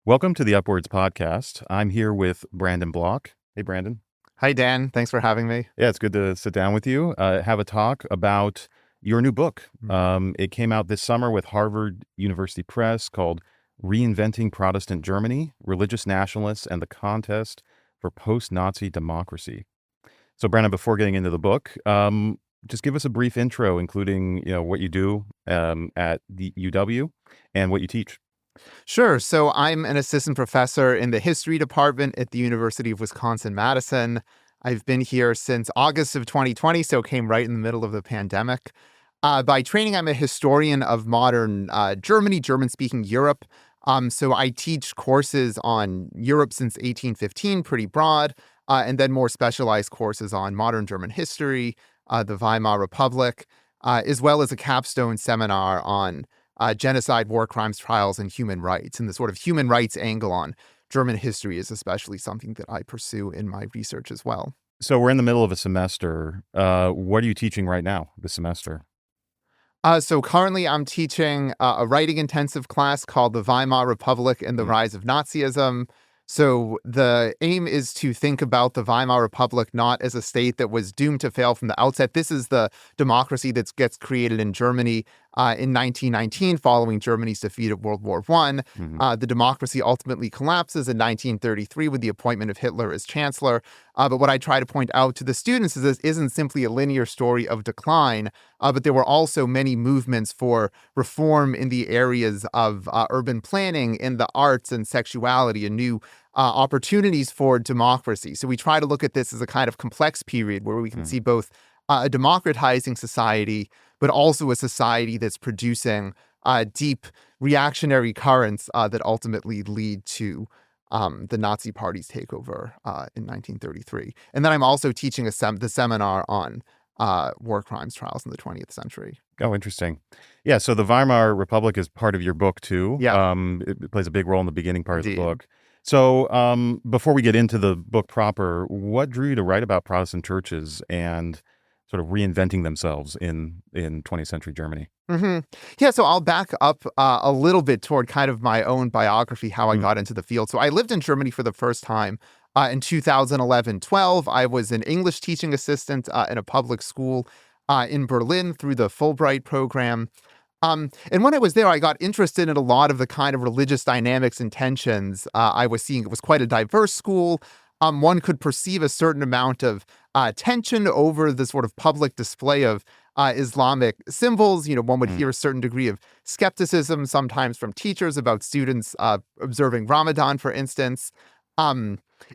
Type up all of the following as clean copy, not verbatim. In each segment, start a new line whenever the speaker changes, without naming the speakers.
Welcome to the Upwards podcast. I'm here with Brandon Bloch. Hey, Brandon.
Hi, Dan. Thanks for having me.
Yeah, it's good to sit down with you, have a talk about your new book. It came out this summer with Harvard University Press called Reinventing Protestant Germany, Religious Nationalists and the Contest for Post-Nazi Democracy. So, Brandon, before getting into the book, just give us a brief intro, including what you do at the UW and what you teach.
Sure. So I'm an assistant professor in the history department at the University of Wisconsin-Madison. I've been here since August of 2020, so came right in the middle of the pandemic. By training, I'm a historian of modern Germany, German-speaking Europe. So I teach courses on Europe since 1815, pretty broad, and then more specialized courses on modern German history, the Weimar Republic, as well as a capstone seminar on genocide, war crimes, trials, and human rights. And the sort of human rights angle on German history is especially something that I pursue in my research as well.
So we're in the middle of a semester. What are you teaching right now this semester?
So currently I'm teaching a writing intensive class called The Weimar Republic and the Rise of Nazism. So the aim is to think about the Weimar Republic not as a state that was doomed to fail from the outset. This is the democracy that gets created in Germany in 1919 following Germany's defeat at World War I. The democracy ultimately collapses in 1933 with the appointment of Hitler as chancellor. But what I try to point out to the students is this isn't simply a linear story of decline, but there were also many movements for reform in the areas of urban planning, in the arts and sexuality, and new opportunities for democracy. So we try to look at this as a kind of complex period where we can see both a democratizing society, but also a society that's producing deep reactionary currents that ultimately lead to the Nazi Party's takeover in 1933. And then I'm also teaching the seminar on war crimes trials in the 20th century.
Oh, interesting. Yeah, so the Weimar Republic is part of your book, too.
Yeah.
It plays a big role in the beginning part
Indeed.
of the book. So before we get into the book proper, what drew you to write about Protestant churches and sort of reinventing themselves in 20th century Germany?
Yeah, so I'll back up a little bit toward kind of my own biography, how I got into the field. So I lived in Germany for the first time in 2011-12. I was an English teaching assistant in a public school in Berlin through the Fulbright program. And when I was there, I got interested in a lot of the kind of religious dynamics and tensions I was seeing. It was quite a diverse school. One could perceive a certain amount of tension over the sort of public display of Islamic symbols. One would hear a certain degree of skepticism sometimes from teachers about students observing Ramadan, for instance.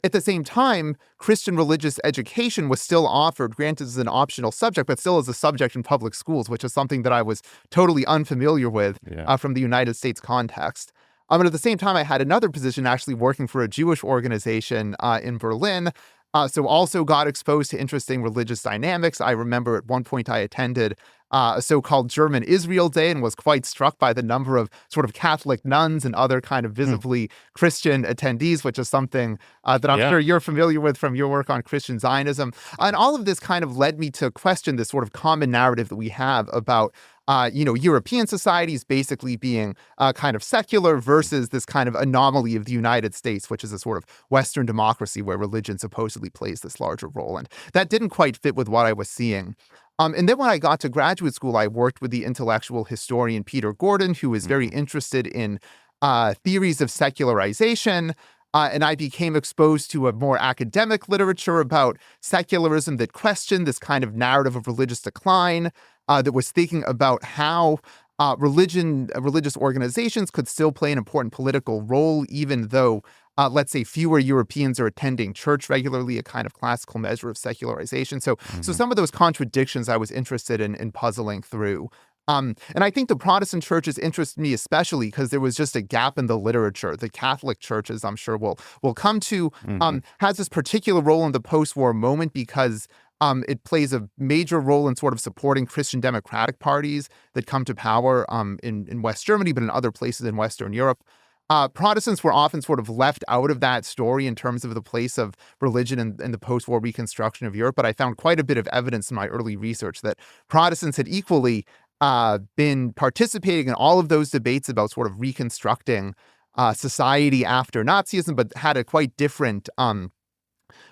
At the same time, Christian religious education was still offered, granted as an optional subject, but still as a subject in public schools, which is something that I was totally unfamiliar with from the United States context. And at the same time, I had another position actually working for a Jewish organization in Berlin. So also got exposed to interesting religious dynamics. I remember at one point I attended a so-called German Israel Day and was quite struck by the number of sort of Catholic nuns and other kind of visibly Christian attendees, which is something that I'm sure you're familiar with from your work on Christian Zionism. And all of this kind of led me to question this sort of common narrative that we have about European societies basically being kind of secular versus this kind of anomaly of the United States, which is a sort of Western democracy where religion supposedly plays this larger role. And that didn't quite fit with what I was seeing. And then when I got to graduate school, I worked with the intellectual historian Peter Gordon, who is very interested in theories of secularization. And I became exposed to a more academic literature about secularism that questioned this kind of narrative of religious decline, that was thinking about how religious organizations could still play an important political role, even though, let's say, fewer Europeans are attending church regularly, a kind of classical measure of secularization. So some of those contradictions I was interested in puzzling through. And I think the Protestant churches interested me especially because there was just a gap in the literature. The Catholic churches, I'm sure we'll come to, has this particular role in the post-war moment because it plays a major role in sort of supporting Christian democratic parties that come to power in West Germany, but in other places in Western Europe. Protestants were often sort of left out of that story in terms of the place of religion in the post-war reconstruction of Europe. But I found quite a bit of evidence in my early research that Protestants had equally been participating in all of those debates about sort of reconstructing society after Nazism, but had a quite different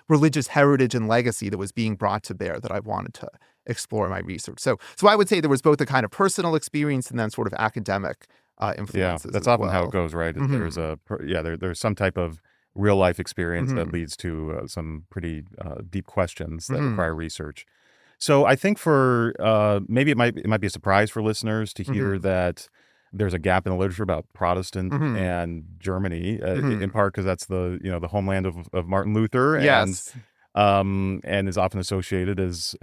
religious heritage and legacy that was being brought to bear that I wanted to explore in my research. So I would say there was both a kind of personal experience and then sort of academic
Yeah,
influences
that's
as
often how it
well.
goes, right?
Mhm.
There's some type of real life experience that
Mhm.
leads to some pretty deep questions that
Mhm.
require research. So I think for maybe it might be a surprise for listeners to hear
Mhm.
that there's a gap in the literature about Protestant
Mhm.
and Germany, in
Mhm.
part because that's the homeland of Martin Luther,
Yes.
and is often associated as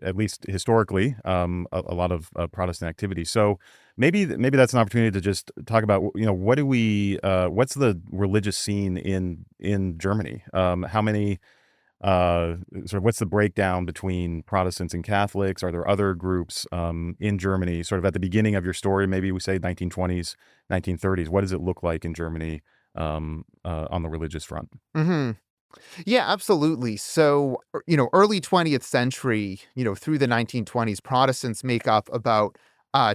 at least historically a lot of Protestant activity. So maybe that's an opportunity to just talk about what do we what's the religious scene in Germany? How many sort of what's the breakdown between Protestants and Catholics? Are there other groups in Germany? Sort of at the beginning of your story, maybe we say 1920s, 1930s. What does it look like in Germany on the religious front?
Mhm. Yeah, absolutely. So, early 20th century, through the 1920s, Protestants make up about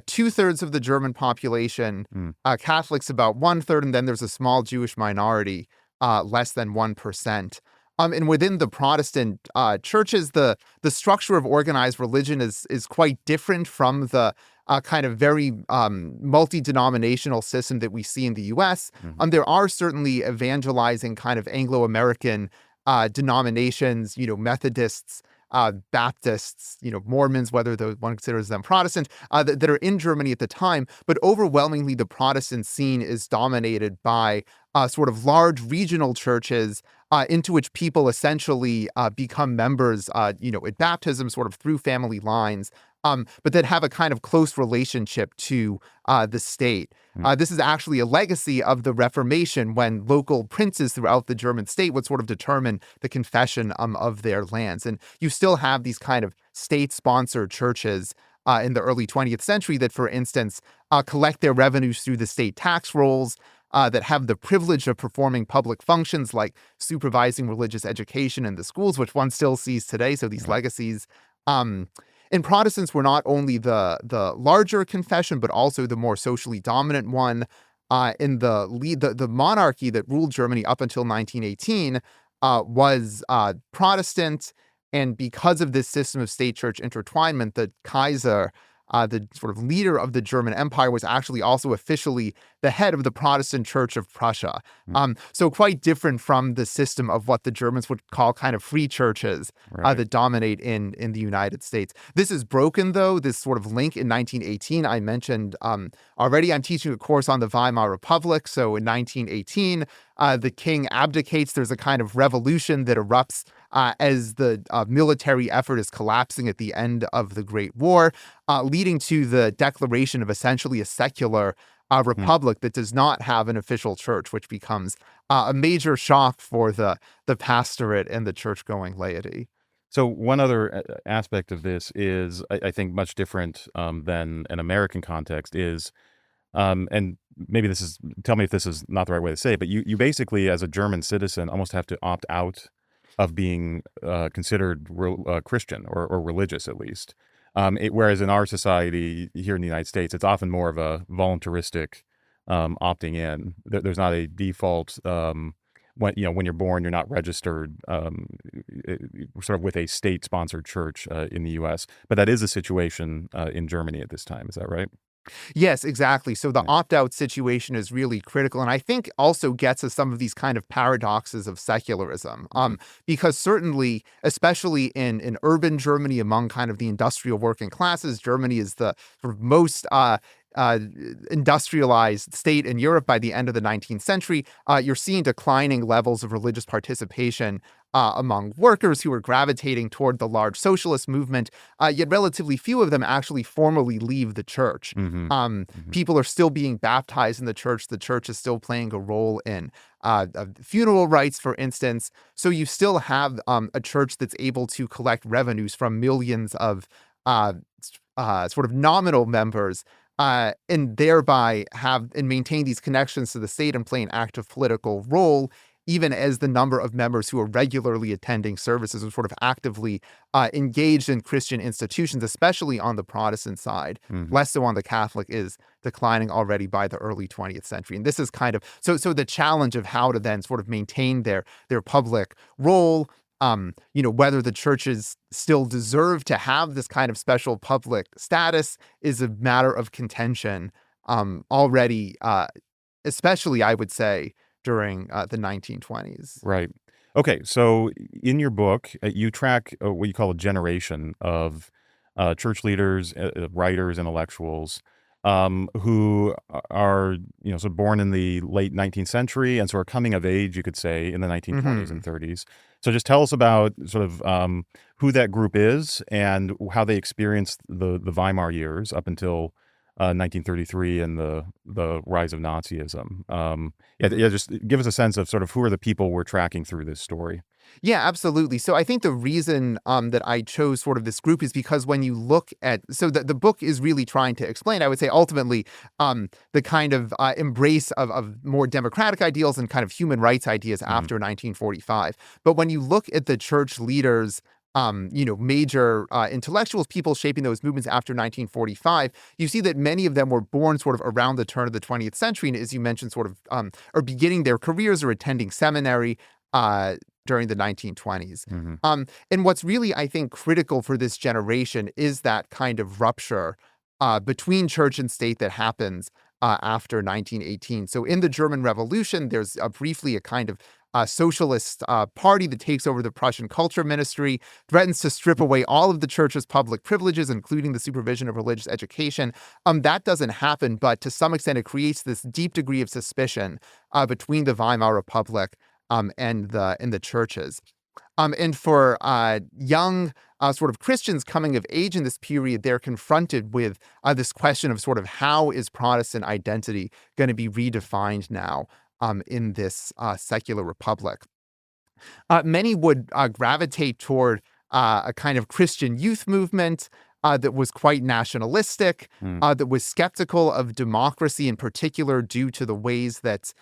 two-thirds of the German population,
Mm,
Catholics about one-third, and then there's a small Jewish minority, less than 1%. And within the Protestant churches, the structure of organized religion is quite different from the kind of very multi-denominational system that we see in the U.S.
mhm.
There are certainly evangelizing kind of Anglo-American denominations, Methodists, Baptists, Mormons, whether one considers them Protestant, that are in Germany at the time. But overwhelmingly, the Protestant scene is dominated by sort of large regional churches into which people essentially become members, at baptism, sort of through family lines, but that have a kind of close relationship to the state.
Mm,
This is actually a legacy of the Reformation when local princes throughout the German state would sort of determine the confession of their lands. And you still have these kind of state-sponsored churches in the early 20th century that, for instance, collect their revenues through the state tax rolls, that have the privilege of performing public functions like supervising religious education in the schools, which one still sees today. So these
right.
legacies. Um, and Protestants were not only the larger confession, but also the more socially dominant one. In the monarchy that ruled Germany up until 1918 was Protestant, and because of this system of state-church intertwinement, the Kaiser, the sort of leader of the German Empire, was actually also officially the head of the Protestant Church of Prussia.
Mm,
So quite different from the system of what the Germans would call kind of free churches
right.
that dominate in the United States. This is broken, though, this sort of link in 1918. I mentioned already I'm teaching a course on the Weimar Republic. So in 1918, the king abdicates. There's a kind of revolution that erupts as the military effort is collapsing at the end of the Great War, leading to the declaration of essentially a secular
Mm.
republic that does not have an official church, which becomes a major shock for the pastorate and the church-going laity.
So one other aspect of this is, I think, much different than an American context is, and maybe this is, tell me if this is not the right way to say it, but you basically, as a German citizen, almost have to opt out of being considered Christian or religious at least. Whereas in our society here in the United States, it's often more of a voluntaristic opting in. There's not a default. When you're born, you're not registered sort of with a state-sponsored church in the U.S. But that is a situation in Germany at this time. Is that right?
Yes, exactly. So the
Yeah.
opt-out situation is really critical, and I think also gets us some of these kind of paradoxes of secularism.
Mhm.
Because certainly, especially in urban Germany, among kind of the industrial working classes, Germany is the sort of most uh, industrialized state in Europe by the end of the 19th century. You're seeing declining levels of religious participation among workers who are gravitating toward the large socialist movement, yet relatively few of them actually formally leave the church.
Mhm. Mhm.
People are still being baptized in the church. The church is still playing a role in funeral rites, for instance. So you still have a church that's able to collect revenues from millions of uh, sort of nominal members, and thereby have and maintain these connections to the state and play an active political role even as the number of members who are regularly attending services and sort of actively engaged in Christian institutions, especially on the Protestant side, less so on the Catholic, is declining already by the early 20th century. And this is kind of so the challenge of how to then sort of maintain their public role, whether the churches still deserve to have this kind of special public status, is a matter of contention already, especially, I would say, during the 1920s.
Right. Okay. So in your book, you track what you call a generation of church leaders, writers, intellectuals who are, sort of born in the late 19th century and sort of coming of age, you could say, in the 1920s and 30s. So just tell us about sort of who that group is and how they experienced the Weimar years up until 1933 and the rise of Nazism. Just give us a sense of sort of who are the people we're tracking through this story.
Yeah, absolutely. So I think the reason that I chose sort of this group is because when you look at, so the book is really trying to explain, I would say, ultimately, the kind of embrace of more democratic ideals and kind of human rights ideas after 1945. But when you look at the church leaders, major intellectuals, people shaping those movements after 1945, you see that many of them were born sort of around the turn of the 20th century. And as you mentioned, sort of are beginning their careers or attending seminary during the 1920s. And what's really, I think, critical for this generation is that kind of rupture between church and state that happens after 1918. So in the German Revolution, there's briefly a kind of socialist party that takes over the Prussian culture ministry, threatens to strip away all of the church's public privileges, including the supervision of religious education. That doesn't happen, but to some extent, it creates this deep degree of suspicion between the Weimar Republic and the churches. And for young sort of Christians coming of age in this period, they're confronted with this question of sort of how is Protestant identity going to be redefined now in this secular republic. Many would gravitate toward a kind of Christian youth movement that was quite nationalistic, that was skeptical of democracy in particular due to the ways that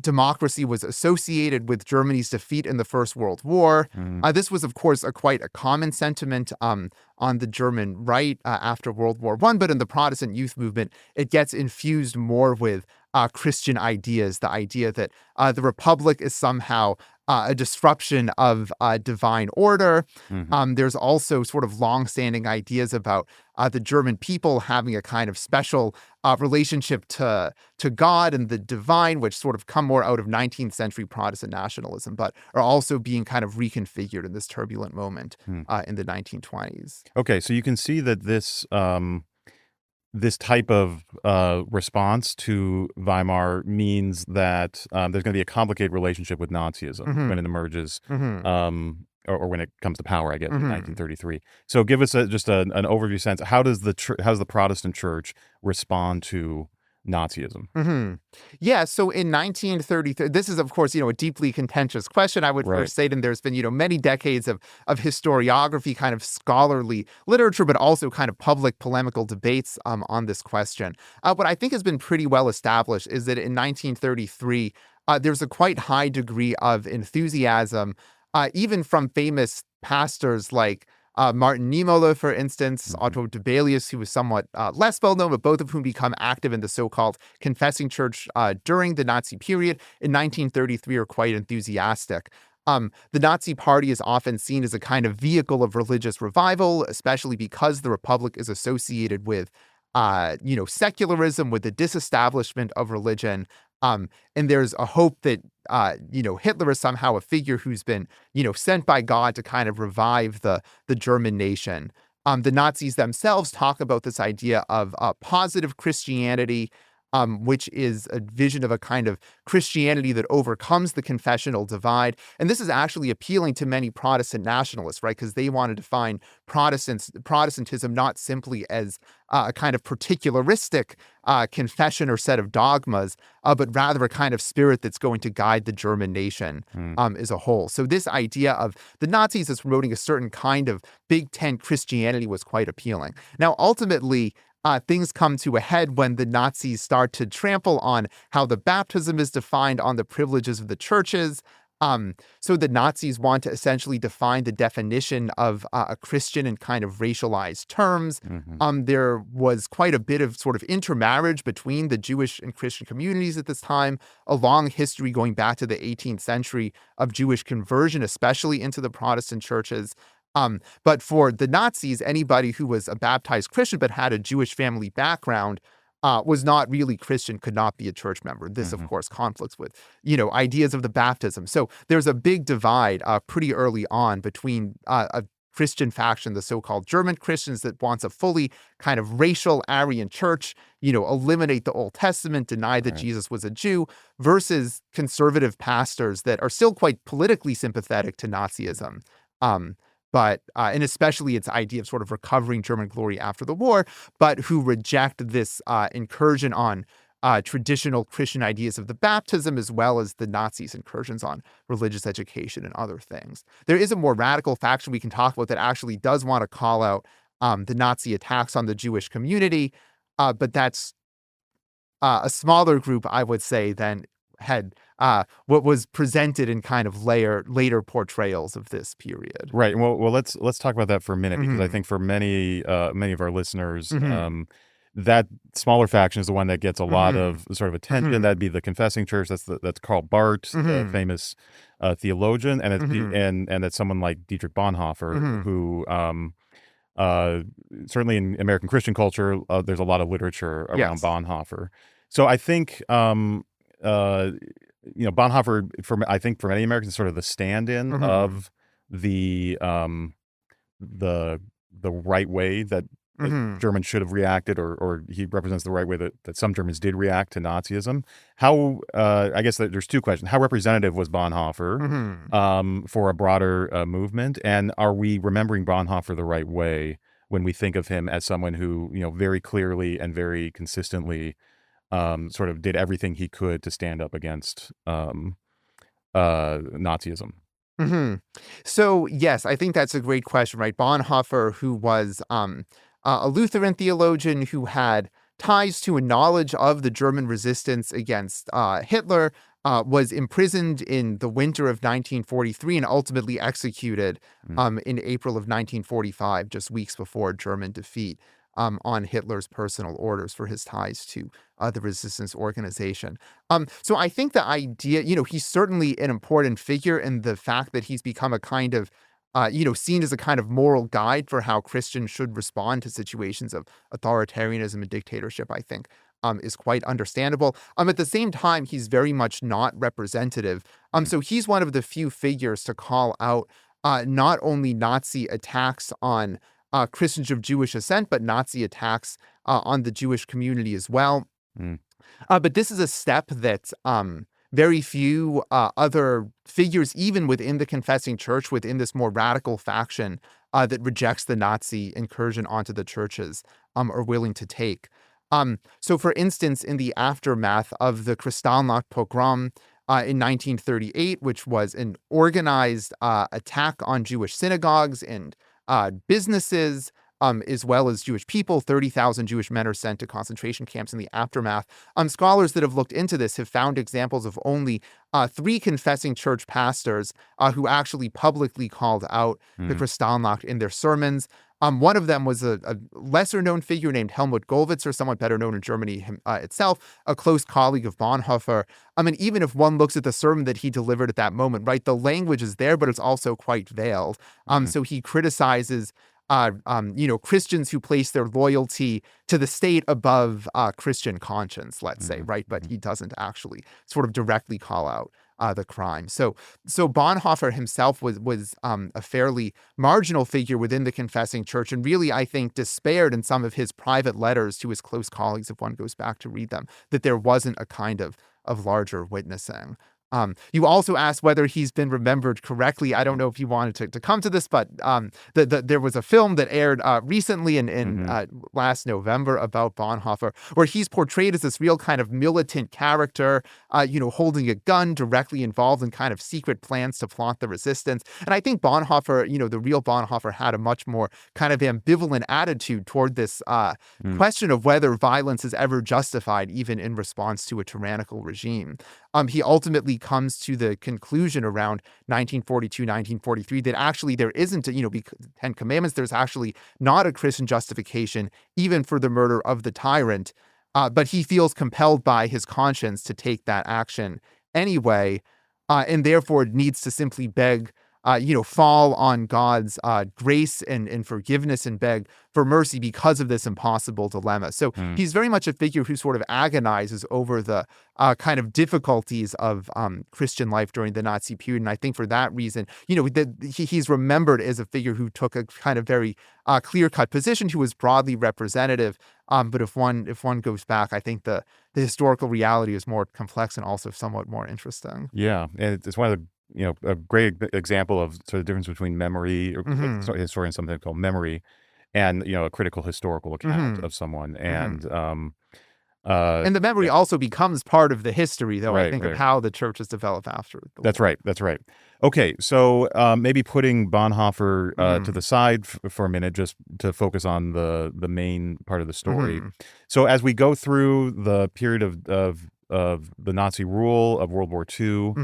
democracy was associated with Germany's defeat in the First World War. This was, of course, quite a common sentiment on the German right after World War I, but in the Protestant youth movement, it gets infused more with Christian ideas, the idea that the Republic is somehow a disruption of divine order. There's also sort of longstanding ideas about the German people having a kind of special relationship to God and the divine, which sort of come more out of 19th century Protestant nationalism, but are also being kind of reconfigured in this turbulent moment in the 1920s.
Okay, so you can see that this this type of response to Weimar means that there's going to be a complicated relationship with Nazism when it emerges, or when it comes to power, I guess, in 1933. So give us just an overview sense. How does the Protestant Church respond to Nazism?
Yeah, so in 1933, this is, of course, a deeply contentious question. I would first say that there's been, many decades of historiography, kind of scholarly literature, but also kind of public polemical debates on this question. What I think has been pretty well established is that in 1933, there's a quite high degree of enthusiasm, even from famous pastors like Martin Niemöller, for instance, Otto Debelius, who was somewhat less well-known, but both of whom become active in the so-called Confessing Church during the Nazi period in 1933 are quite enthusiastic. The Nazi Party is often seen as a kind of vehicle of religious revival, especially because the Republic is associated with, secularism, with the disestablishment of religion. And there's a hope that, Hitler is somehow a figure who's been, sent by God to kind of revive the German nation. The Nazis themselves talk about this idea of positive Christianity, which is a vision of a kind of Christianity that overcomes the confessional divide. And this is actually appealing to many Protestant nationalists, right? Because they want to define Protestantism not simply as a kind of particularistic confession or set of dogmas, but rather a kind of spirit that's going to guide the German nation as a whole. So this idea of the Nazis as promoting a certain kind of Big Tent Christianity was quite appealing. Now, ultimately, things come to a head when the Nazis start to trample on how the baptism is defined, on the privileges of the churches. So the Nazis want to essentially define the definition of a Christian in kind of racialized terms. There was quite a bit of sort of intermarriage between the Jewish and Christian communities at this time, a long history going back to the 18th century of Jewish conversion, especially into the Protestant churches. But for the Nazis, anybody who was a baptized Christian but had a Jewish family background was not really Christian, could not be a church member. This, of course, conflicts with, ideas of the baptism. So there's a big divide pretty early on between a Christian faction, the so-called German Christians, that wants a fully kind of racial Aryan church, eliminate the Old Testament, deny that Jesus was a Jew, versus conservative pastors that are still quite politically sympathetic to Nazism. And especially its idea of sort of recovering German glory after the war, but who reject this incursion on traditional Christian ideas of the baptism, as well as the Nazis' incursions on religious education and other things. There is a more radical faction we can talk about that actually does want to call out the Nazi attacks on the Jewish community, but that's a smaller group, I would say, than had what was presented in kind of later portrayals of this period.
Right. Well, let's talk about that for a minute, because I think for many of our listeners, that smaller faction is the one that gets a lot of sort of attention. That'd be the Confessing Church. That's Karl Barth, the famous theologian, and and that's someone like Dietrich Bonhoeffer, who certainly in American Christian culture, there's a lot of literature around Bonhoeffer. So I think Bonhoeffer, I think for many Americans, is sort of the stand-in of the right way that Germans should have reacted, or he represents the right way that some Germans did react to Nazism. How, I guess there's two questions. How representative was Bonhoeffer for a broader movement? And are we remembering Bonhoeffer the right way when we think of him as someone who, very clearly and very consistently sort of did everything he could to stand up against Nazism?
So, yes, I think that's a great question, right? Bonhoeffer, who was a Lutheran theologian who had ties to a knowledge of the German resistance against Hitler, was imprisoned in the winter of 1943 and ultimately executed in April of 1945, just weeks before German defeat, on Hitler's personal orders for his ties to the resistance organization. So I think the idea, he's certainly an important figure in the fact that he's become a kind of, seen as a kind of moral guide for how Christians should respond to situations of authoritarianism and dictatorship, I think, is quite understandable. At the same time, he's very much not representative. So he's one of the few figures to call out not only Nazi attacks on Christians of Jewish ascent, but Nazi attacks on the Jewish community as well. But this is a step that very few other figures, even within the Confessing Church, within this more radical faction that rejects the Nazi incursion onto the churches, are willing to take. So, for instance, in the aftermath of the Kristallnacht pogrom in 1938, which was an organized attack on Jewish synagogues and businesses, as well as Jewish people. 30,000 Jewish men are sent to concentration camps in the aftermath. Scholars that have looked into this have found examples of only 3 confessing church pastors who actually publicly called out the Kristallnacht in their sermons. One of them was a lesser-known figure named Helmut Gollwitzer, somewhat better known in Germany itself, a close colleague of Bonhoeffer. Even if one looks at the sermon that he delivered at that moment, right, the language is there, but it's also quite veiled. So he criticizes Christians who place their loyalty to the state above Christian conscience, let's say, right? But he doesn't actually sort of directly call out the crime. So Bonhoeffer himself was a fairly marginal figure within the Confessing Church, and really, I think, despaired in some of his private letters to his close colleagues, if one goes back to read them, that there wasn't a kind of larger witnessing. You also asked whether he's been remembered correctly. I don't know if you wanted to come to this, but there was a film that aired recently in last November about Bonhoeffer, where he's portrayed as this real kind of militant character, holding a gun, directly involved in kind of secret plans to plot the resistance. And I think Bonhoeffer, the real Bonhoeffer, had a much more kind of ambivalent attitude toward this question of whether violence is ever justified, even in response to a tyrannical regime. He ultimately comes to the conclusion around 1942, 1943 that actually there isn't, Ten Commandments, there's actually not a Christian justification even for the murder of the tyrant. But he feels compelled by his conscience to take that action anyway, and therefore needs to simply beg, fall on God's grace and forgiveness and beg for mercy because of this impossible dilemma. So he's very much a figure who sort of agonizes over the kind of difficulties of Christian life during the Nazi period. And I think for that reason, he's remembered as a figure who took a kind of very clear-cut position, who was broadly representative. But if one goes back, I think the historical reality is more complex and also somewhat more interesting.
Yeah, and it's one of the a great example of sort of difference between memory, or historians something called memory, and a critical historical account of someone, and
the memory also becomes part of the history, though,
right,
I think,
right.
of how the church has developed after the
That's
war.
right. That's right. Okay, so maybe putting Bonhoeffer to the side for a minute, just to focus on the main part of the story. So as we go through the period of the Nazi rule of World War II,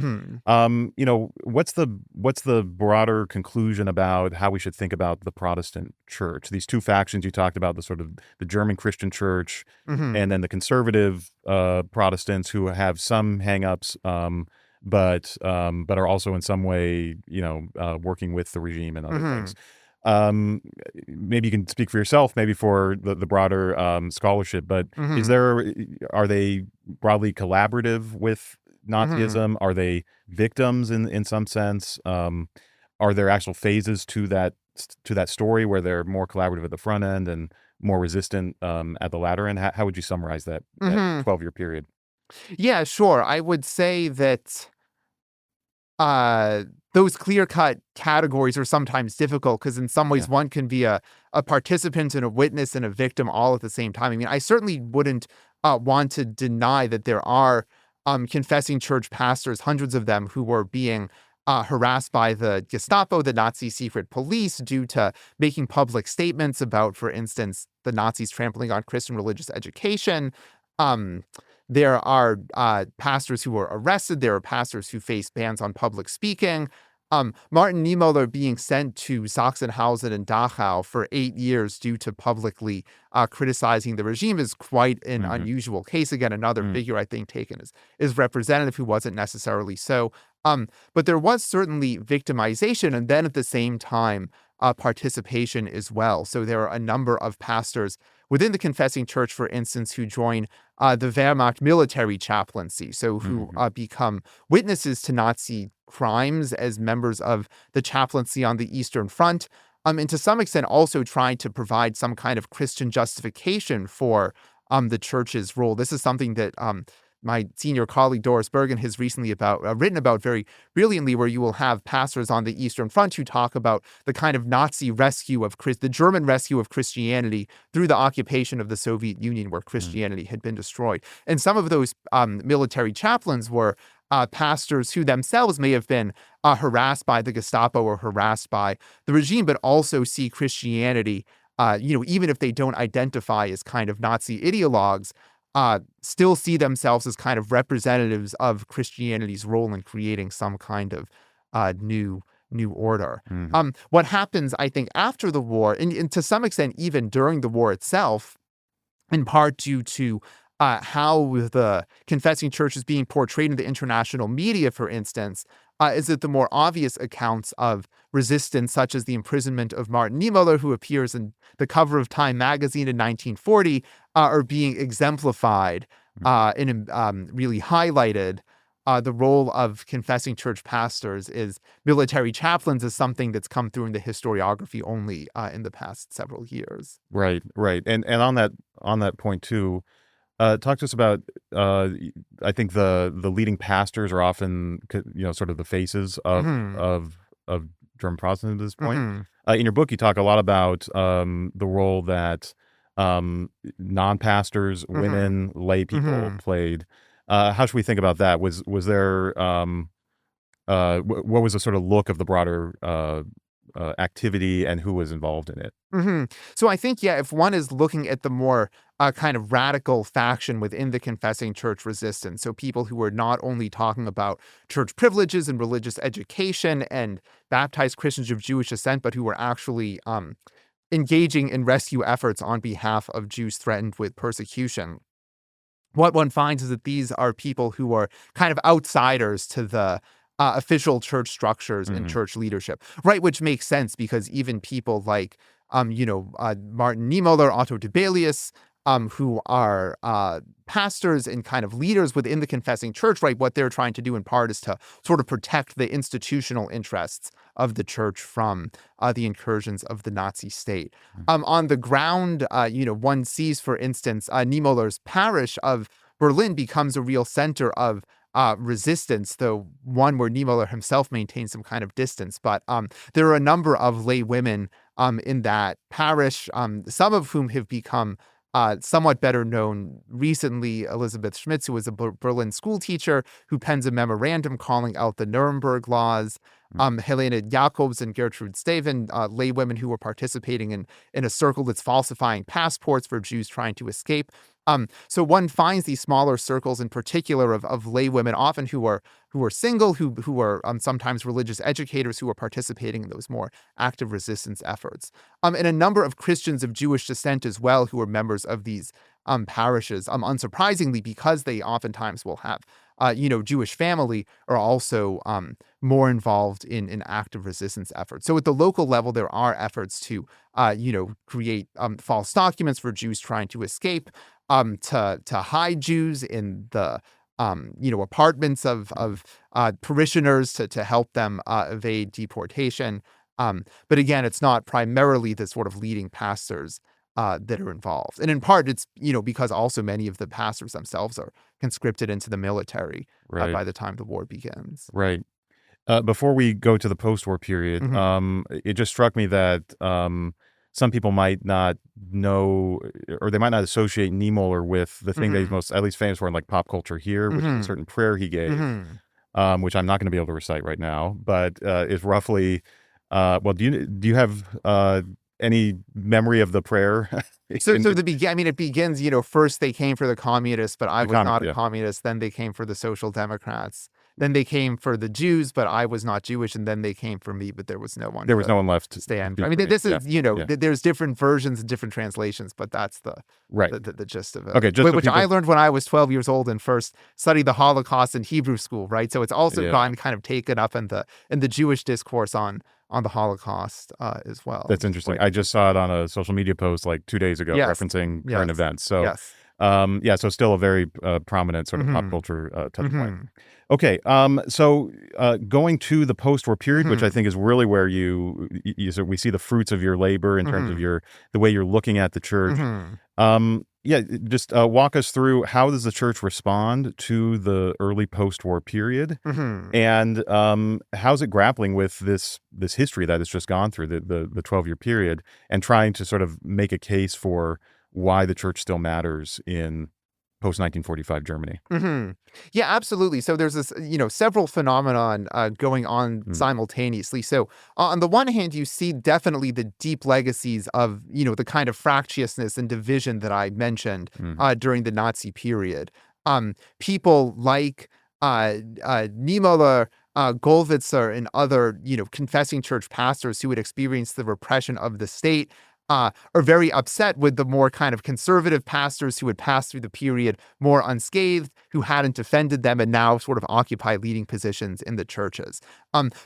what's the broader conclusion about how we should think about the Protestant church? These two factions you talked about, the sort of the German Christian church, and then the conservative Protestants who have some hangups, but are also in some way, working with the regime and other things. Maybe you can speak for yourself, maybe for the broader scholarship, but are they broadly collaborative with Nazism? Are they victims in some sense? Are there actual phases to that story where they're more collaborative at the front end and more resistant at the latter end? How would you summarize that 12-year period?
Yeah, sure. I would say that those clear-cut categories are sometimes difficult because in some ways one can be a participant and a witness and a victim all at the same time. I mean, I certainly wouldn't want to deny that there are confessing church pastors, hundreds of them, who were being harassed by the Gestapo, the Nazi secret police, due to making public statements about, for instance, the Nazis trampling on Christian religious education. There are pastors who were arrested. There are pastors who faced bans on public speaking. Martin Niemöller being sent to Sachsenhausen and Dachau for 8 years due to publicly criticizing the regime is quite an unusual case. Again, another figure I think taken is representative who wasn't necessarily so. But there was certainly victimization, and then at the same time, participation as well. So there are a number of pastors within the confessing church, for instance, who join the Wehrmacht military chaplaincy, so who become witnesses to Nazi crimes as members of the chaplaincy on the Eastern Front, and to some extent also trying to provide some kind of Christian justification for the church's role. This is something that my senior colleague Doris Bergen has recently written about very brilliantly, where you will have pastors on the Eastern Front who talk about the kind of Nazi rescue of the German rescue of Christianity through the occupation of the Soviet Union, where Christianity had been destroyed. And some of those military chaplains were pastors who themselves may have been harassed by the Gestapo or harassed by the regime, but also see Christianity, even if they don't identify as kind of Nazi ideologues, still see themselves as kind of representatives of Christianity's role in creating some kind of new order. What happens, I think, after the war, and to some extent even during the war itself, in part due to how the confessing church is being portrayed in the international media, for instance, is that the more obvious accounts of resistance, such as the imprisonment of Martin Niemöller, who appears in the cover of Time magazine in 1940, are being exemplified and really highlighted. The role of confessing church pastors is military chaplains is something that's come through in the historiography only in the past several years.
Right. And on that point too, Talk to us about. I think the leading pastors are often, sort of the faces
Hmm.
of German Protestantism at this point.
Hmm.
In your book, you talk a lot about the role that non-pastors,
Hmm.
women, lay people
Hmm.
played. How should we think about that? Was there what was the sort of look of the broader activity and who was involved in it?
Hmm. So I think, yeah, if one is looking at the more kind of radical faction within the confessing church resistance, so people who are not only talking about church privileges and religious education and baptized Christians of Jewish descent, but who were actually engaging in rescue efforts on behalf of Jews threatened with persecution, what one finds is that these are people who are kind of outsiders to the official church structures and
Hmm.
church leadership, right? Which makes sense because even people like, Martin Niemöller, Otto Dibelius, who are pastors and kind of leaders within the confessing church, right? What they're trying to do in part is to sort of protect the institutional interests of the church from the incursions of the Nazi state. On the ground, one sees, for instance, Niemöller's parish of Berlin becomes a real center of resistance, though one where Niemöller himself maintains some kind of distance. But there are a number of lay women in that parish, some of whom have become somewhat better known recently. Elizabeth Schmitz, who was a Berlin school teacher, who pens a memorandum calling out the Nuremberg laws. Helene Jacobs and Gertrude Steven, lay women who were participating in a circle that's falsifying passports for Jews trying to escape. So one finds these smaller circles in particular of lay women, often who are single, who are sometimes religious educators who are participating in those more active resistance efforts. And a number of Christians of Jewish descent as well who are members of these parishes, unsurprisingly, because they oftentimes will have Jewish family, are also more involved in active resistance efforts. So at the local level, there are efforts to create false documents for Jews trying to escape, to hide Jews in the apartments of parishioners to help them evade deportation. But again, it's not primarily the sort of leading pastors that are involved. And in part, it's, because also many of the pastors themselves are conscripted into the military
Right,
by the time the war begins.
right. Before we go to the post-war period,
Hmm.
it just struck me that some people might not know, or they might not associate Niemöller with the thing that he's
Hmm.
most, at least famous for in like pop culture here, which is a
Hmm.
certain prayer he gave,
Hmm.
which I'm not going to be able to recite right now, but is roughly, well, do you have any memory of the prayer?
So,
in,
so it begins, first they came for the communists, but I
the
was
comment,
not a
yeah.
communist. Then they came for the social democrats. Then they came for the Jews, but I was not Jewish. And then they came for me, but there was no one
There was
to
no one left to
stand for. I
speak
mean,
for me.
this
Yeah,
is,
yeah,
there's different versions and different translations, but that's the
right.
the gist of it.
Okay, just so
Which I
people,
learned when I was 12 years old and first studied the Holocaust in Hebrew school, right? So it's also
yeah.
gotten kind of taken up in the Jewish discourse on the Holocaust as well,
That's
which is
interesting.
quite
I just
interesting.
saw it on a social media post like 2 days ago
Yes,
referencing current
yes,
events. So,
yes.
yeah, so still a very prominent sort of pop
Hmm.
culture touch point.
Hmm.
Okay, so going to the post-war period, which I
Hmm.
think is really where so we see the fruits of your labor in terms of
Hmm.
the way you're looking at the church.
Hmm.
Yeah, just walk us through how does the church respond to the early post-war period,
Hmm.
and how's it grappling with this history that it's just gone through the 12-year period, and trying to sort of make a case for why the church still matters in post 1945 Germany.
Hmm. Yeah, absolutely. So there's this, several phenomenon going on
Mm,
simultaneously. So on the one hand, you see definitely the deep legacies of, the kind of fractiousness and division that I mentioned
mm,
during the Nazi period. People like Niemöller, Gollwitzer, and other, confessing church pastors who had experienced the repression of the state are very upset with the more kind of conservative pastors who had passed through the period more unscathed, who hadn't defended them and now sort of occupy leading positions in the churches.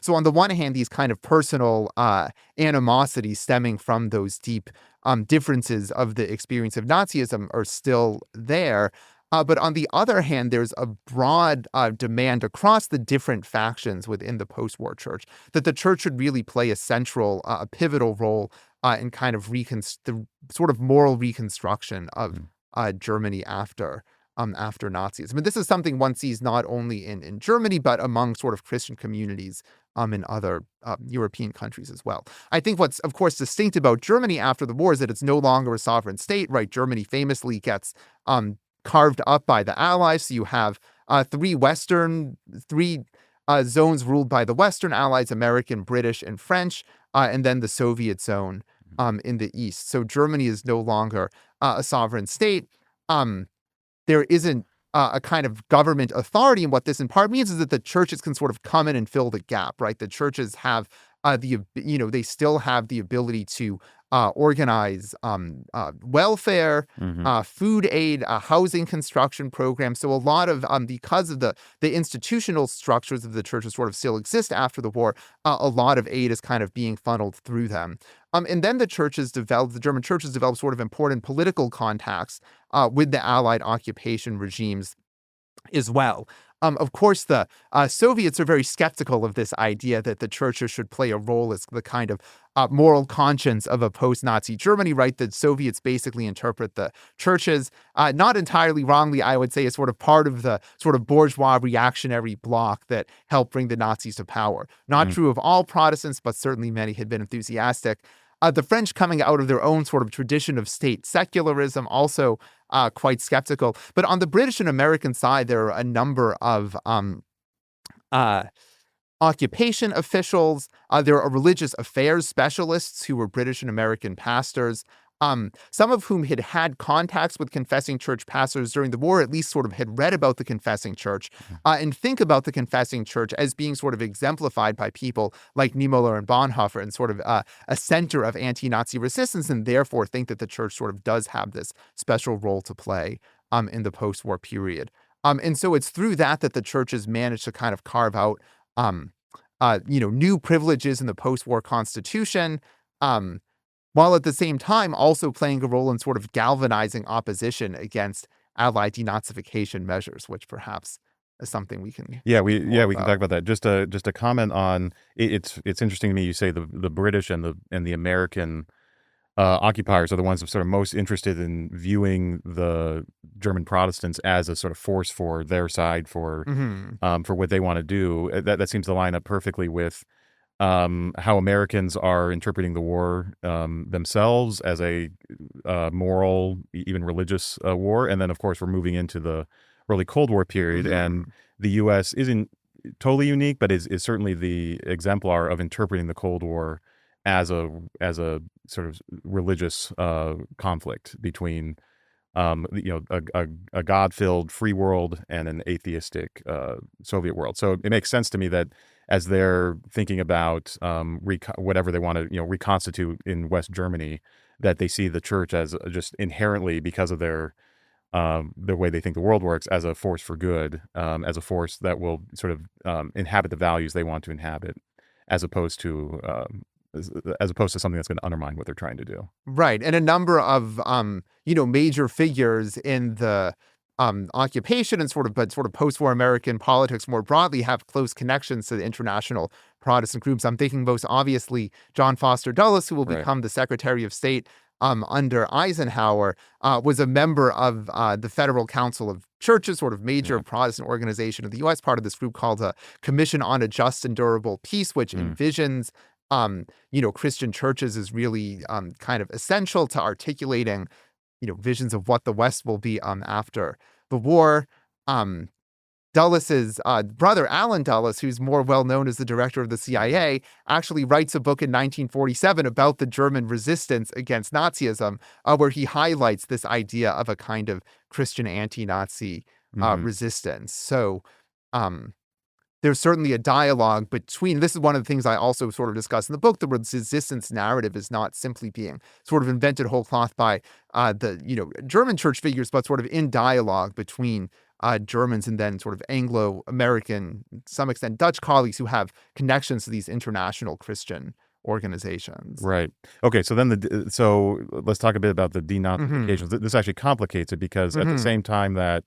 So on the one hand, these kind of personal animosities stemming from those deep differences of the experience of Nazism are still there. But on the other hand, there's a broad demand across the different factions within the post-war church that the church should really play a central, a pivotal role in kind of the sort of moral reconstruction of
mm.
Germany after Nazism. And this is something one sees not only in Germany, but among sort of Christian communities in other European countries as well. I think what's, of course, distinct about Germany after the war is that it's no longer a sovereign state, right? Germany famously gets carved up by the Allies. So you have three zones ruled by the Western Allies, American, British, and French, and then the Soviet zone in the East. So Germany is no longer a sovereign state. There isn't a kind of government authority. And what this in part means is that the churches can sort of come in and fill the gap, right? The churches have they still have the ability to organize welfare, food aid, housing construction programs. So a lot of, because of the institutional structures of the churches sort of still exist after the war, a lot of aid is kind of being funneled through them. And then the German churches developed sort of important political contacts with the Allied occupation regimes as well. Of course, the Soviets are very skeptical of this idea that the churches should play a role as the kind of moral conscience of a post-Nazi Germany, right? The Soviets basically interpret the churches, not entirely wrongly, I would say, as sort of part of the sort of bourgeois reactionary bloc that helped bring the Nazis to power. Not true of all Protestants, but certainly many had been enthusiastic. The French, coming out of their own sort of tradition of state secularism, also quite skeptical. But on the British and American side, there are a number of occupation officials. There are religious affairs specialists who were British and American pastors, some of whom had had contacts with confessing church pastors during the war, at least sort of had read about the confessing church, and think about the confessing church as being sort of exemplified by people like Niemöller and Bonhoeffer and sort of a center of anti-Nazi resistance, and therefore think that the church sort of does have this special role to play in the post-war period. And so it's through that the churches managed to kind of carve out new privileges in the post-war constitution, while at the same time also playing a role in sort of galvanizing opposition against Allied denazification measures, which perhaps is something we can
we can talk about that. Just a comment on it's interesting to me. You say the British and the American occupiers are the ones that are sort of most interested in viewing the German Protestants as a sort of force for their side for what they want to do. That seems to line up perfectly with how Americans are interpreting the war themselves as a moral, even religious war. And then, of course, we're moving into the early Cold War period. And the U.S. isn't totally unique, but is certainly the exemplar of interpreting the Cold War as a sort of religious conflict between a God-filled free world and an atheistic Soviet world. So it makes sense to me that as they're thinking about whatever they want to reconstitute in West Germany, that they see the church as just inherently, because of the way they think the world works, as a force for good, as a force that will sort of inhabit the values they want to inhabit, as opposed to something that's going to undermine what they're trying to do.
Right. And a number of, major figures in the occupation and sort of post-war American politics more broadly have close connections to the international Protestant groups. I'm thinking most obviously John Foster Dulles, who will become the Secretary of State under Eisenhower, was a member of the Federal Council of Churches, sort of major Protestant organization of the U.S., part of this group called the Commission on a Just and Durable Peace, which envisions Christian churches is really kind of essential to articulating, visions of what the West will be after the war. Dulles's brother, Alan Dulles, who's more well known as the director of the CIA, actually writes a book in 1947 about the German resistance against Nazism, where he highlights this idea of a kind of Christian anti-Nazi resistance. So there's certainly a dialogue between, this is one of the things I also sort of discuss in the book, the resistance narrative is not simply being sort of invented whole cloth by the German church figures, but sort of in dialogue between Germans and then sort of Anglo-American, to some extent Dutch colleagues who have connections to these international Christian organizations.
Right. Okay. So then so let's talk a bit about the denazification. This actually complicates it, because at the same time that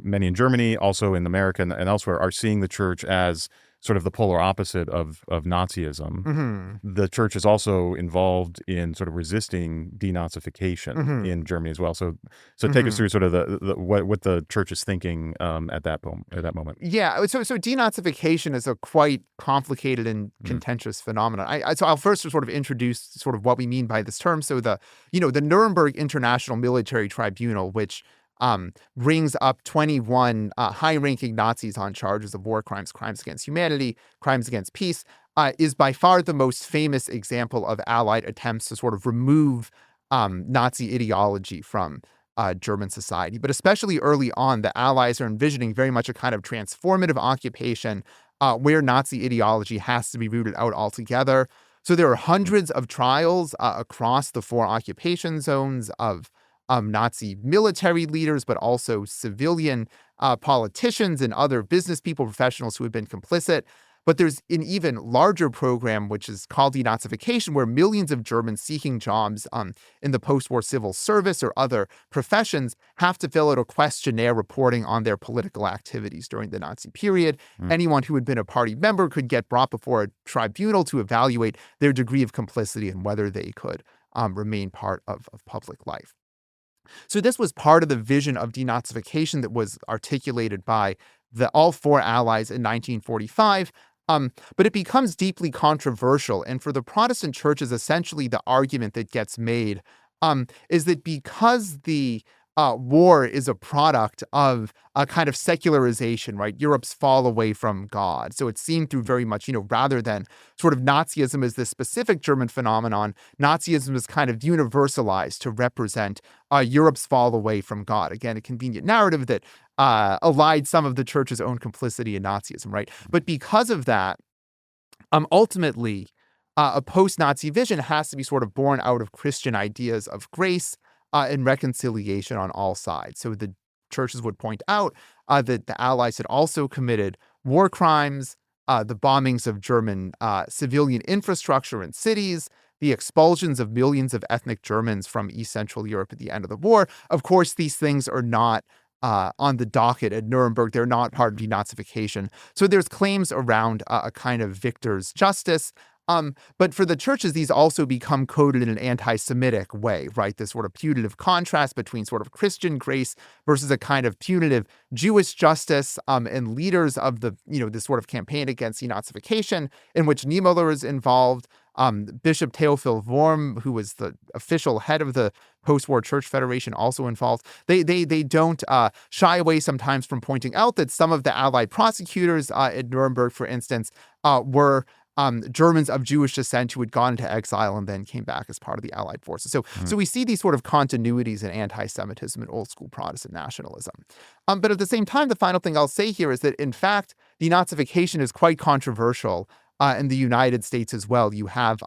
many in Germany, also in America and elsewhere, are seeing the church as sort of the polar opposite of Nazism.
Hmm.
The church is also involved in sort of resisting denazification
Hmm.
in Germany as well. So take us
Hmm.
through sort of what the church is thinking at that moment.
Yeah, so denazification is a quite complicated and
Mm.
contentious phenomenon. So I'll first sort of introduce sort of what we mean by this term. So the Nuremberg International Military Tribunal, which brings up 21 high-ranking Nazis on charges of war crimes, crimes against humanity, crimes against peace, is by far the most famous example of Allied attempts to sort of remove Nazi ideology from German society. But especially early on, the Allies are envisioning very much a kind of transformative occupation where Nazi ideology has to be rooted out altogether. So there are hundreds of trials across the 4 occupation zones of Nazi military leaders, but also civilian politicians and other business people, professionals who have been complicit. But there's an even larger program, which is called denazification, where millions of Germans seeking jobs in the post-war civil service or other professions have to fill out a questionnaire reporting on their political activities during the Nazi period.
Mm.
Anyone who had been a party member could get brought before a tribunal to evaluate their degree of complicity and whether they could remain part of public life. So this was part of the vision of denazification that was articulated by all 4 allies in 1945. But it becomes deeply controversial. And for the Protestant churches, essentially the argument that gets made is that because the war is a product of a kind of secularization, right? Europe's fall away from God. So it's seen through very much, rather than sort of Nazism as this specific German phenomenon, Nazism is kind of universalized to represent Europe's fall away from God. Again, a convenient narrative that allied some of the church's own complicity in Nazism, right? But because of that, ultimately, a post-Nazi vision has to be sort of born out of Christian ideas of grace and reconciliation on all sides. So the churches would point out that the Allies had also committed war crimes, the bombings of German civilian infrastructure and cities, the expulsions of millions of ethnic Germans from East Central Europe at the end of the war. Of course, these things are not on the docket at Nuremberg. They're not part of denazification. So there's claims around a kind of victor's justice. But for the churches, these also become coded in an anti-Semitic way, right? This sort of putative contrast between sort of Christian grace versus a kind of punitive Jewish justice, and leaders of this sort of campaign against denazification in which Niemöller is involved. Bishop Theophil Worm, who was the official head of the post-war church federation, also involved. They don't shy away sometimes from pointing out that some of the Allied prosecutors at Nuremberg, for instance, were Germans of Jewish descent who had gone into exile and then came back as part of the Allied forces. So we see these sort of continuities in anti-Semitism and old school Protestant nationalism. But at the same time, the final thing I'll say here is that, in fact, denazification is quite controversial in the United States as well. You have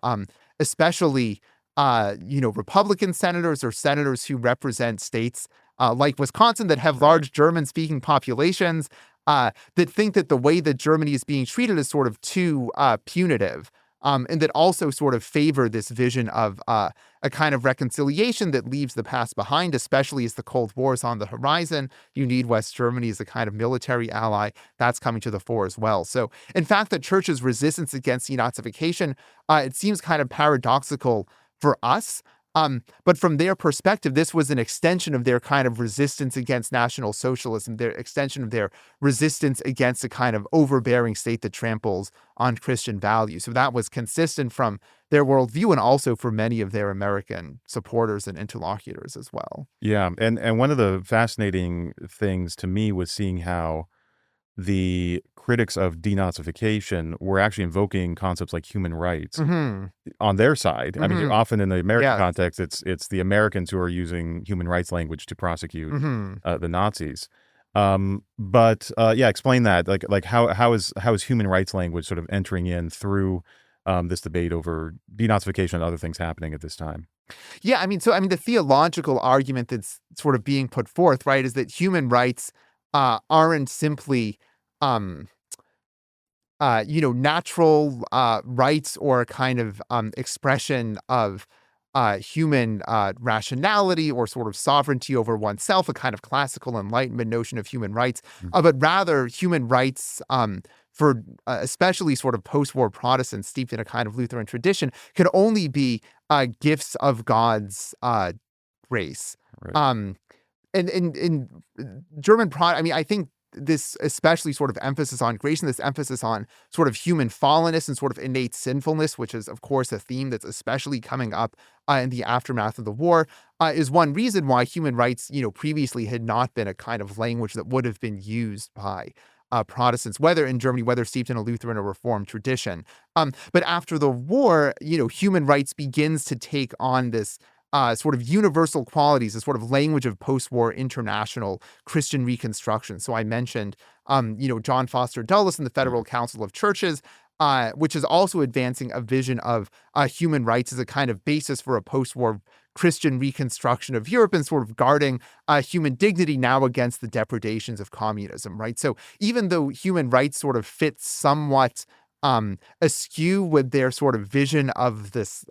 especially Republican senators or senators who represent states like Wisconsin that have large German-speaking populations that think that the way that Germany is being treated is sort of too punitive, and that also sort of favor this vision of a kind of reconciliation that leaves the past behind, especially as the Cold War is on the horizon. You need West Germany as a kind of military ally. That's coming to the fore as well. So, in fact, the church's resistance against denazification, it seems kind of paradoxical for us. But from their perspective, this was an extension of their kind of resistance against National Socialism, their extension of their resistance against a kind of overbearing state that tramples on Christian values. So that was consistent from their worldview and also for many of their American supporters and interlocutors as well.
Yeah, and one of the fascinating things to me was seeing how the critics of denazification were actually invoking concepts like human rights
Mm-hmm.
on their side. I mean,
Mm-hmm.
often in the American
Yes.
context, it's the Americans who are using human rights language to prosecute
Mm-hmm.
the Nazis. But yeah, explain that. Like how is human rights language sort of entering in through this debate over denazification and other things happening at this time?
Yeah, the theological argument that's sort of being put forth, right, is that human rights aren't simply um, natural rights or a kind of expression of human rationality or sort of sovereignty over oneself, a kind of classical Enlightenment notion of human rights, but rather human rights for especially sort of post-war Protestants steeped in a kind of Lutheran tradition can only be gifts of God's grace.
Right.
And in German I mean, I think this especially sort of emphasis on grace and this emphasis on sort of human fallenness and sort of innate sinfulness, which is, of course, a theme that's especially coming up in the aftermath of the war, is one reason why human rights, previously had not been a kind of language that would have been used by Protestants, whether in Germany, whether steeped in a Lutheran or Reformed tradition. But after the war, human rights begins to take on this sort of universal qualities, a sort of language of post-war international Christian reconstruction. So I mentioned, John Foster Dulles and the Federal Council of Churches, which is also advancing a vision of human rights as a kind of basis for a post-war Christian reconstruction of Europe and sort of guarding human dignity now against the depredations of communism, right? So even though human rights sort of fit somewhat askew with their sort of vision of this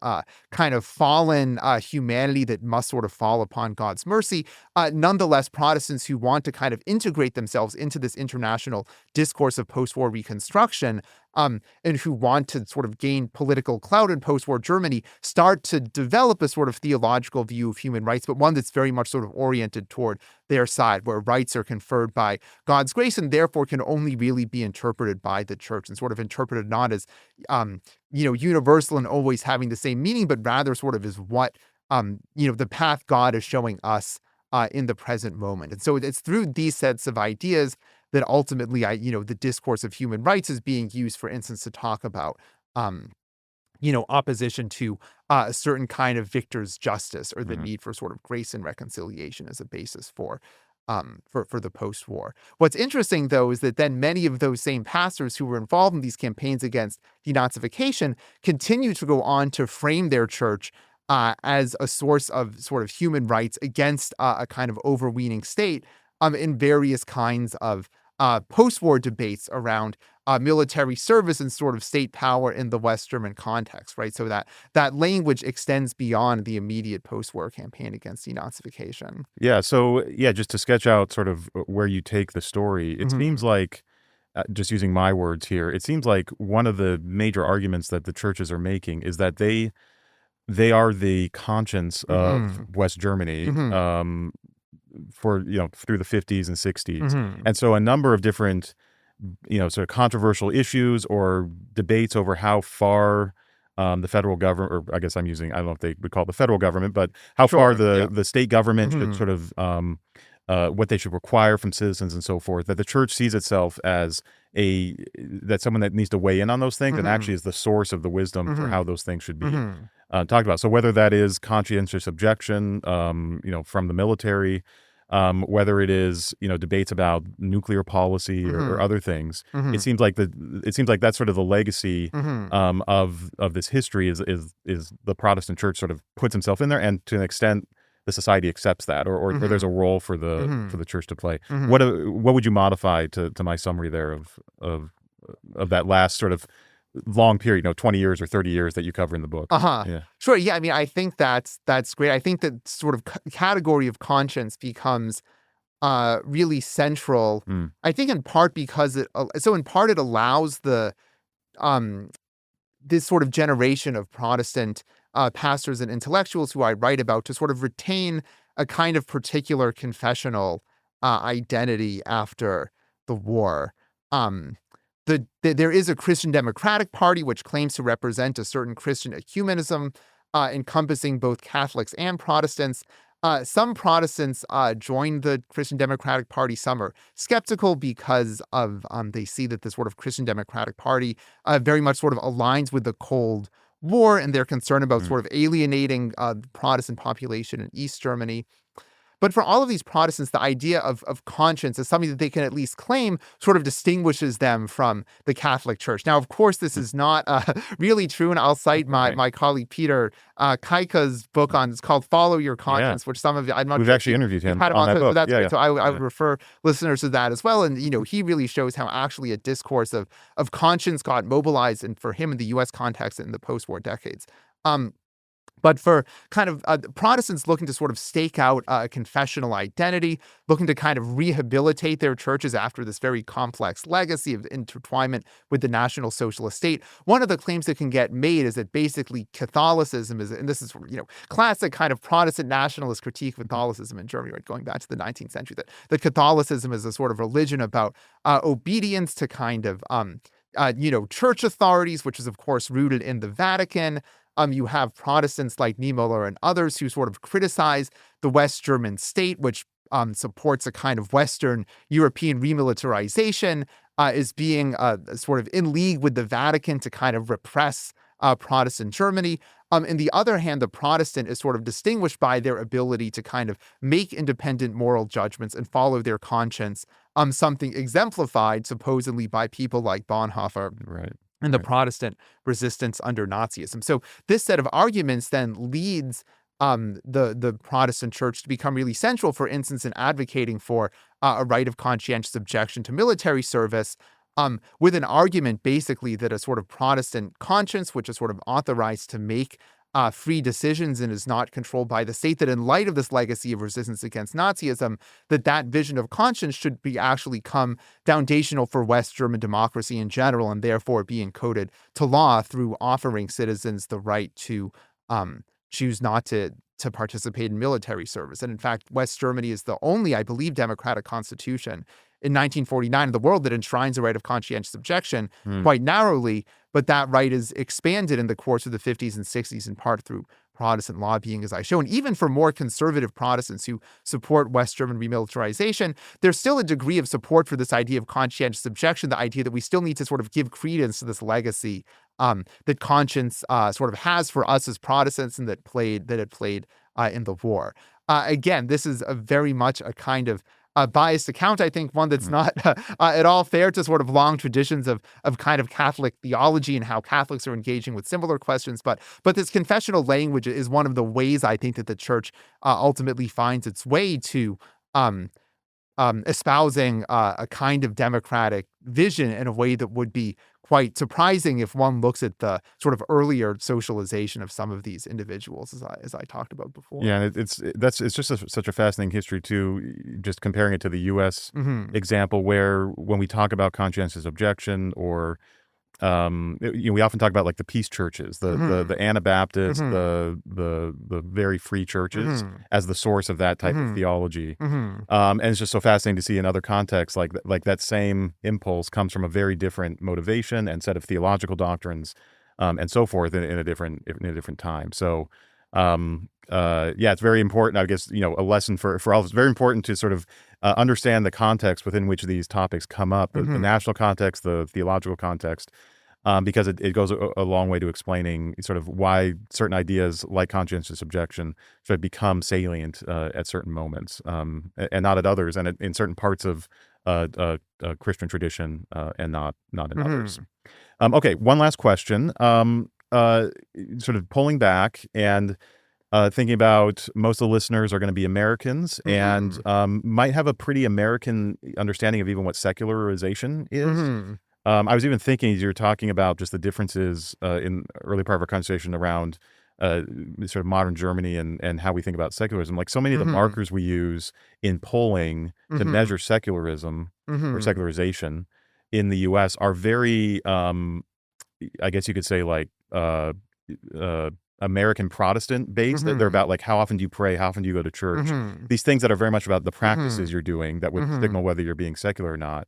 kind of fallen humanity that must sort of fall upon God's mercy. Nonetheless, Protestants who want to kind of integrate themselves into this international discourse of post-war reconstruction and who want to sort of gain political clout in post-war Germany start to develop a sort of theological view of human rights, but one that's very much sort of oriented toward their side, where rights are conferred by God's grace and therefore can only really be interpreted by the church and sort of interpreted not as, universal and always having the same meaning, but rather sort of as what, the path God is showing us in the present moment. And so it's through these sets of ideas that ultimately, the discourse of human rights is being used, for instance, to talk about, opposition to a certain kind of victor's justice or the need for sort of grace and reconciliation as a basis for the post-war. What's interesting, though, is that then many of those same pastors who were involved in these campaigns against denazification continue to go on to frame their church as a source of sort of human rights against a kind of overweening state in various kinds of post-war debates around military service and sort of state power in the West German context, right? So that language extends beyond the immediate post-war campaign against denazification.
Yeah. So, just to sketch out sort of where you take the story, it seems like, just using my words here, it seems like one of the major arguments that the churches are making is that they are the conscience of West Germany. For through the 50s and 60s. And so a number of different sort of controversial issues or debates over how far the federal government, or I guess I don't know if they would call it the federal government, but how far the state government should sort of what they should require from citizens and so forth, that the church sees itself as that someone that needs to weigh in on those things and actually is the source of the wisdom for how those things should be talked about. So whether that is conscientious objection from the military, whether it is debates about nuclear policy or other things, it seems like that's sort of the legacy of this history is the Protestant church sort of puts himself in there, and to an extent the society accepts that, or there's a role for the church to play. What would you modify to my summary there of that last sort of long period, 20 years or 30 years that you cover in the book? Yeah.
Sure. Yeah. I mean, I think that's great. I think that sort of category of conscience becomes really central. I think in part because it allows the this sort of generation of Protestant pastors and intellectuals who I write about to sort of retain a kind of particular confessional identity after the war. There is a Christian Democratic Party which claims to represent a certain Christian ecumenism encompassing both Catholics and Protestants. Some Protestants joined the Christian Democratic Party. Some are skeptical because of they see that the sort of Christian Democratic Party very much sort of aligns with the Cold War, and they're concerned about sort of alienating the Protestant population in East Germany. But for all of these Protestants, the idea of conscience as something that they can at least claim sort of distinguishes them from the Catholic Church. Now, of course, this is not really true, and I'll cite my colleague Peter Kaika's book it's called Follow Your Conscience, which some of you,
we've actually interviewed him on that book.
So I would refer listeners to that as well. And, he really shows how actually a discourse of conscience got mobilized, and for him in the U.S. context in the post-war decades. But for kind of Protestants looking to sort of stake out a confessional identity, looking to kind of rehabilitate their churches after this very complex legacy of intertwinement with the National Socialist state, one of the claims that can get made is that basically Catholicism is, and this is, classic kind of Protestant nationalist critique of Catholicism in Germany, right, going back to the 19th century, that Catholicism is a sort of religion about obedience to kind of church authorities, which is, of course, rooted in the Vatican. You have Protestants like Niemöller and others who sort of criticize the West German state, which supports a kind of Western European remilitarization, is being sort of in league with the Vatican to kind of repress Protestant Germany. On the other hand, the Protestant is sort of distinguished by their ability to kind of make independent moral judgments and follow their conscience, something exemplified supposedly by people like Bonhoeffer.
Right.
And the Protestant resistance under Nazism. So this set of arguments then leads the Protestant church to become really central, for instance, in advocating for a right of conscientious objection to military service, with an argument basically that a sort of Protestant conscience, which is sort of authorized to make free decisions and is not controlled by the state, that in light of this legacy of resistance against Nazism, that vision of conscience should be actually come foundational for West German democracy in general, and therefore be encoded to law through offering citizens the right to choose not to participate in military service. And in fact, West Germany is the only, I believe, democratic constitution in 1949 in the world that enshrines the right of conscientious objection quite narrowly, but that right is expanded in the course of the 50s and 60s in part through Protestant lobbying, as I show. And even for more conservative Protestants who support West German remilitarization, there's still a degree of support for this idea of conscientious objection, the idea that we still need to sort of give credence to this legacy that conscience sort of has for us as Protestants and that it played in the war. Again, this is a very much a kind of biased account, I think, one that's not at all fair to sort of long traditions of kind of Catholic theology and how Catholics are engaging with similar questions. But this confessional language is one of the ways I think that the church ultimately finds its way to espousing a kind of democratic vision in a way that would be quite surprising if one looks at the sort of earlier socialization of some of these individuals, as I talked about before.
Yeah, it's just such a fascinating history too. Just comparing it to the U.S. example, where when we talk about conscientious objection, or we often talk about like the peace churches, the Anabaptist, the very free churches as the source of that type of theology. And it's just so fascinating to see in other contexts, like that same impulse comes from a very different motivation and set of theological doctrines, and so forth in a different time. So, it's very important. I guess, a lesson for all. It's very important to sort of understand the context within which these topics come up, the national context, the theological context, because it goes a long way to explaining sort of why certain ideas like conscientious objection should become salient at certain moments, and not at others, and in certain parts of Christian tradition, and not in others. Okay, one last question. Sort of pulling back and thinking about most of the listeners are going to be Americans and might have a pretty American understanding of even what secularization is. I was even thinking, as you were talking about just the differences in early part of our conversation around sort of modern Germany and how we think about secularism. Like so many of the markers we use in polling to measure secularism or secularization in the U.S. are very, I guess you could say, like American Protestant based. They're about like, how often do you pray? How often do you go to church? These things that are very much about the practices you're doing that would signal whether you're being secular or not.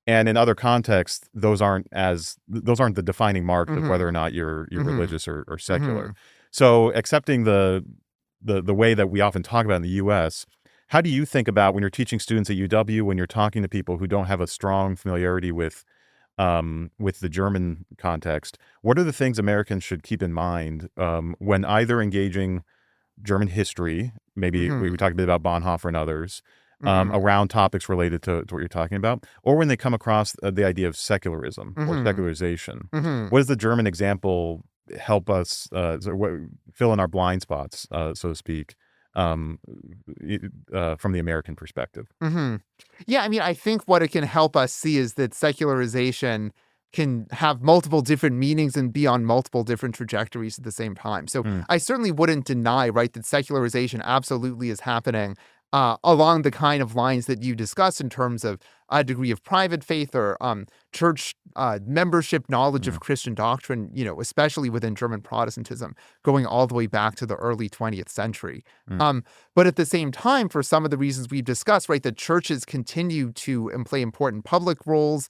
And in other contexts, those aren't the defining mark of whether or not you're religious or secular. So accepting the way that we often talk about in the U.S., how do you think about when you're teaching students at UW, when you're talking to people who don't have a strong familiarity with the German context, what are the things Americans should keep in mind when either engaging German history, maybe we talked a bit about Bonhoeffer and others, around topics related to what you're talking about, or when they come across the idea of secularism or secularization? What does the German example help us fill in our blind spots, so to speak, from the American perspective?
Yeah, I mean, I think what it can help us see is that secularization can have multiple different meanings and be on multiple different trajectories at the same time. So I certainly wouldn't deny, right, that secularization absolutely is happening along the kind of lines that you discussed in terms of a degree of private faith or church membership, knowledge of Christian doctrine, especially within German Protestantism, going all the way back to the early 20th century. But at the same time, for some of the reasons we've discussed, right, the churches continue to play important public roles.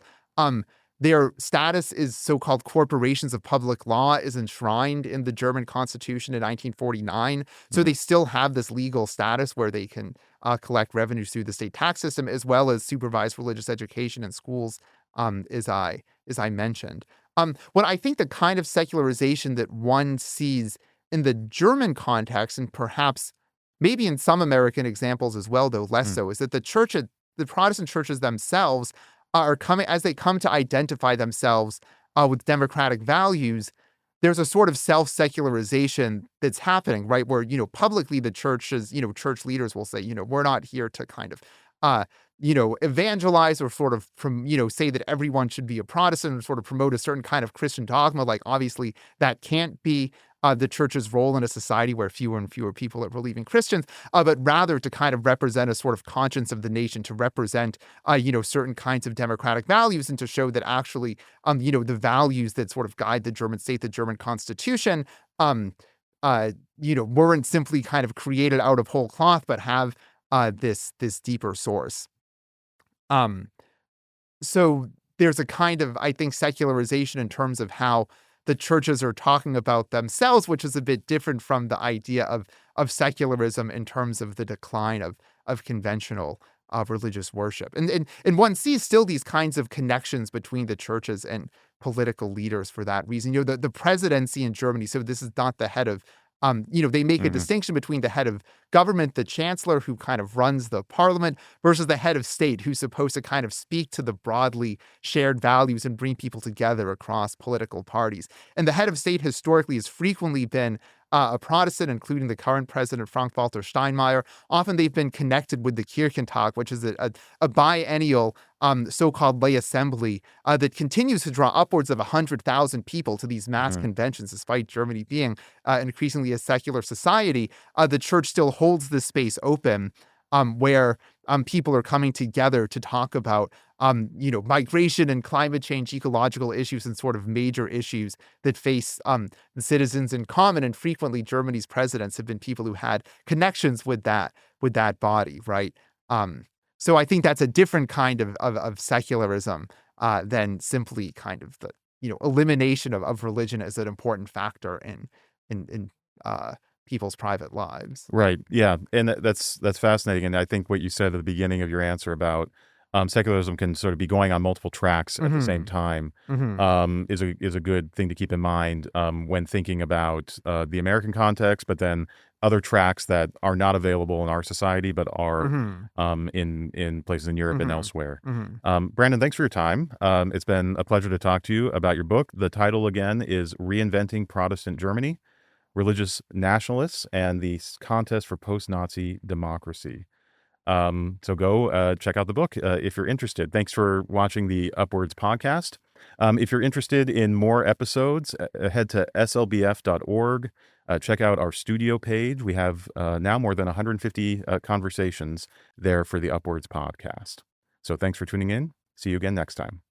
Their status is so-called corporations of public law is enshrined in the German Constitution in 1949. So they still have this legal status where they can collect revenues through the state tax system, as well as supervise religious education in schools, as I mentioned. What I think the kind of secularization that one sees in the German context, and perhaps maybe in some American examples as well, though less so, is that the Protestant churches themselves are coming, as they come to identify themselves with democratic values, there's a sort of self-secularization that's happening, right? Where, publicly the churches, church leaders will say, we're not here to kind of, evangelize or sort of, say that everyone should be a Protestant and sort of promote a certain kind of Christian dogma. Like, obviously, that can't be the church's role in a society where fewer and fewer people are believing Christians, but rather to kind of represent a sort of conscience of the nation, to represent, certain kinds of democratic values, and to show that actually, the values that sort of guide the German state, the German Constitution, weren't simply kind of created out of whole cloth, but have this deeper source. So there's a kind of, I think, secularization in terms of how the churches are talking about themselves, which is a bit different from the idea of secularism in terms of the decline of conventional religious worship. And one sees still these kinds of connections between the churches and political leaders for that reason. The presidency in Germany, so this is not the head of they make a distinction between the head of government, the chancellor, who kind of runs the parliament, versus the head of state, who's supposed to kind of speak to the broadly shared values and bring people together across political parties. And the head of state historically has frequently been a Protestant, including the current president, Frank-Walter Steinmeier. Often they've been connected with the Kirchentag, which is a biennial so-called lay assembly that continues to draw upwards of 100,000 people to these mass conventions, despite Germany being increasingly a secular society. The church still holds this space open where people are coming together to talk about, migration and climate change, ecological issues, and sort of major issues that face the citizens in common. And frequently, Germany's presidents have been people who had connections with that body, right? So I think that's a different kind of secularism than simply kind of the elimination of religion as an important factor in people's private lives.
Right. Yeah. And that's fascinating. And I think what you said at the beginning of your answer about secularism can sort of be going on multiple tracks at the same time is a good thing to keep in mind when thinking about the American context, but then other tracks that are not available in our society, but are in places in Europe and elsewhere. Brandon, thanks for your time. It's been a pleasure to talk to you about your book. The title again is Reinventing Protestant Germany: Religious Nationalists and the Contest for Post-Nazi Democracy. So go check out the book if you're interested. Thanks for watching the Upwards podcast. If you're interested in more episodes, head to slbf.org. Check out our studio page. We have now more than 150 conversations there for the Upwards podcast. So thanks for tuning in. See you again next time.